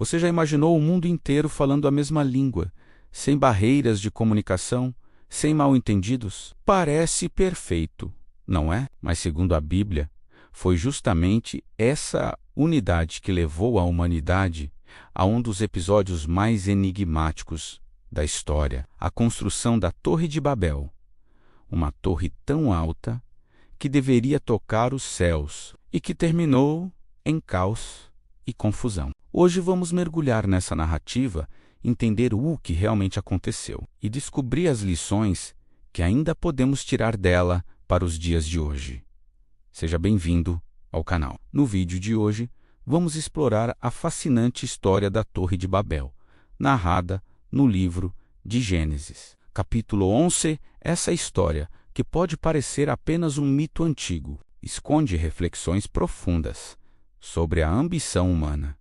Você já imaginou o mundo inteiro falando a mesma língua, sem barreiras de comunicação, sem mal-entendidos? Parece perfeito, não é? Mas, segundo a Bíblia, foi justamente essa unidade que levou a humanidade a um dos episódios mais enigmáticos da história, a construção da Torre de Babel, uma torre tão alta que deveria tocar os céus e que terminou em caos e confusão. Hoje vamos mergulhar nessa narrativa, entender o que realmente aconteceu e descobrir as lições que ainda podemos tirar dela para os dias de hoje. Seja bem-vindo ao canal. No vídeo de hoje, vamos explorar a fascinante história da Torre de Babel, narrada no livro de Gênesis. Capítulo 11, essa história, que pode parecer apenas um mito antigo, esconde reflexões profundas sobre a ambição humana,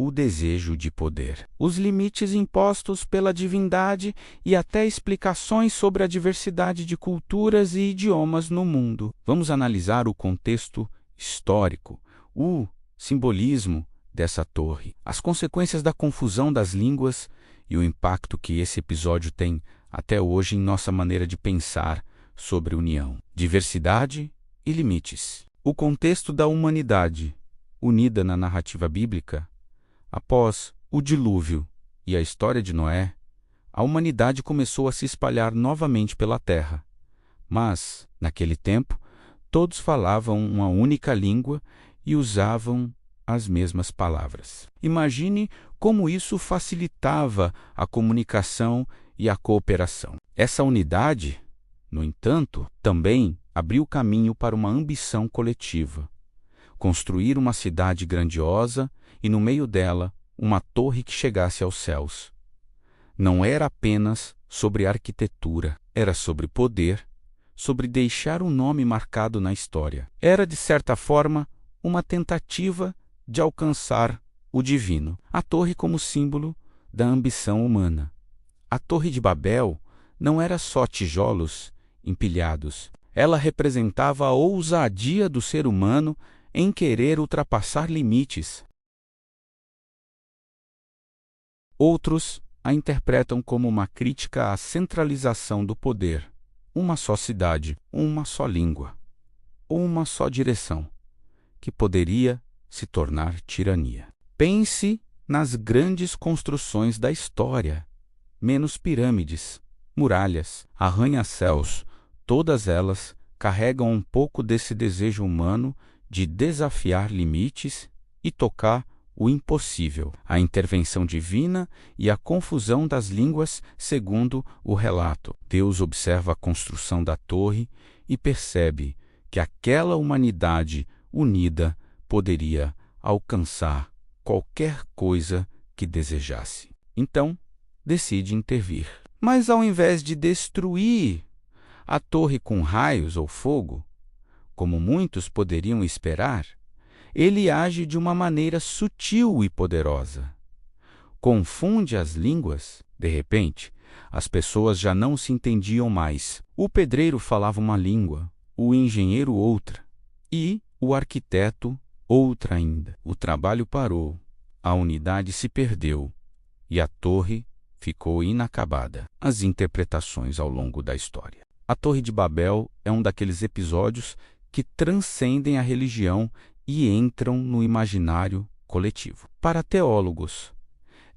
o desejo de poder, os limites impostos pela divindade e até explicações sobre a diversidade de culturas e idiomas no mundo. Vamos analisar o contexto histórico, o simbolismo dessa torre, as consequências da confusão das línguas e o impacto que esse episódio tem até hoje em nossa maneira de pensar sobre união, diversidade e limites. O contexto da humanidade, unida na narrativa bíblica. Após o dilúvio e a história de Noé, a humanidade começou a se espalhar novamente pela terra. Mas, naquele tempo, todos falavam uma única língua e usavam as mesmas palavras. Imagine como isso facilitava a comunicação e a cooperação. Essa unidade, no entanto, também abriu caminho para uma ambição coletiva. Construir uma cidade grandiosa e, no meio dela, uma torre que chegasse aos céus. Não era apenas sobre arquitetura, era sobre poder, sobre deixar um nome marcado na história. Era, de certa forma, uma tentativa de alcançar o divino. A torre como símbolo da ambição humana. A Torre de Babel não era só tijolos empilhados. Ela representava a ousadia do ser humano em querer ultrapassar limites. Outros a interpretam como uma crítica à centralização do poder, uma só cidade, uma só língua, ou uma só direção, que poderia se tornar tirania. Pense nas grandes construções da história, menos pirâmides, muralhas, arranha-céus, todas elas carregam um pouco desse desejo humano de desafiar limites e tocar o impossível, a intervenção divina e a confusão das línguas segundo o relato. Deus observa a construção da torre e percebe que aquela humanidade unida poderia alcançar qualquer coisa que desejasse. Então, decide intervir. Mas ao invés de destruir a torre com raios ou fogo, como muitos poderiam esperar, ele age de uma maneira sutil e poderosa. Confunde as línguas. De repente, as pessoas já não se entendiam mais. O pedreiro falava uma língua, o engenheiro outra, e o arquiteto outra ainda. O trabalho parou, a unidade se perdeu e a torre ficou inacabada. As interpretações ao longo da história. A Torre de Babel é um daqueles episódios que transcendem a religião e entram no imaginário coletivo. Para teólogos,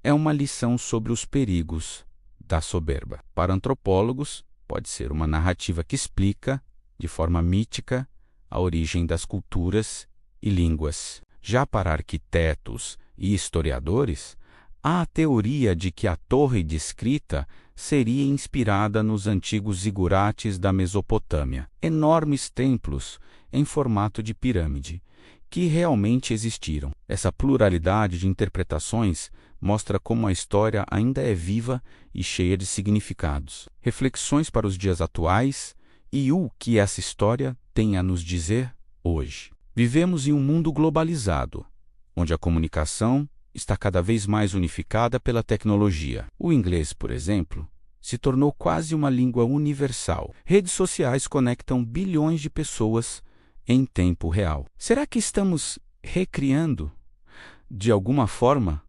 é uma lição sobre os perigos da soberba. Para antropólogos, pode ser uma narrativa que explica, de forma mítica, a origem das culturas e línguas. Já para arquitetos e historiadores, há a teoria de que a torre descrita seria inspirada nos antigos zigurates da Mesopotâmia, enormes templos em formato de pirâmide, que realmente existiram. Essa pluralidade de interpretações mostra como a história ainda é viva e cheia de significados. Reflexões para os dias atuais e o que essa história tem a nos dizer hoje. Vivemos em um mundo globalizado, onde a comunicação está cada vez mais unificada pela tecnologia. O inglês, por exemplo, se tornou quase uma língua universal. Redes sociais conectam bilhões de pessoas em tempo real. Será que estamos recriando, de alguma forma,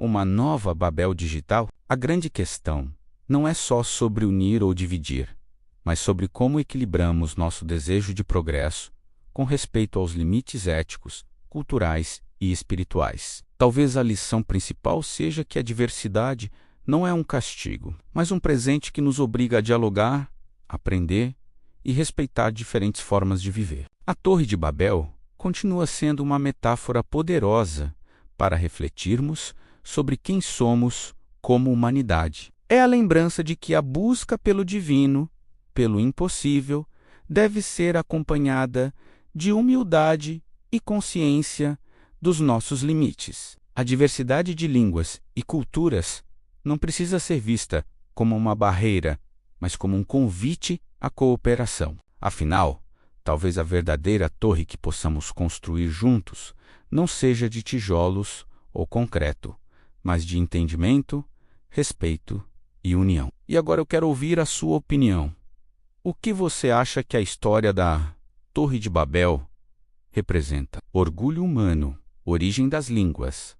uma nova Babel digital? A grande questão não é só sobre unir ou dividir, mas sobre como equilibramos nosso desejo de progresso com respeito aos limites éticos, culturais e espirituais. Talvez a lição principal seja que a diversidade não é um castigo, mas um presente que nos obriga a dialogar, aprender e respeitar diferentes formas de viver. A Torre de Babel continua sendo uma metáfora poderosa para refletirmos sobre quem somos como humanidade. É a lembrança de que a busca pelo divino, pelo impossível, deve ser acompanhada de humildade e consciência dos nossos limites. A diversidade de línguas e culturas não precisa ser vista como uma barreira, mas como um convite à cooperação. Afinal, talvez a verdadeira torre que possamos construir juntos não seja de tijolos ou concreto, mas de entendimento, respeito e união. E agora eu quero ouvir a sua opinião. O que você acha que a história da Torre de Babel representa? Orgulho humano, origem das línguas,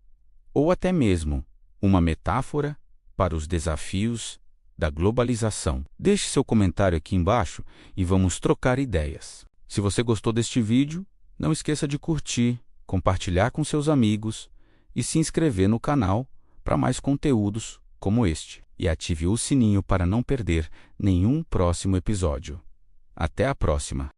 ou até mesmo uma metáfora para os desafios da globalização? Deixe seu comentário aqui embaixo e vamos trocar ideias. Se você gostou deste vídeo, não esqueça de curtir, compartilhar com seus amigos e se inscrever no canal para mais conteúdos como este. E ative o sininho para não perder nenhum próximo episódio. Até a próxima!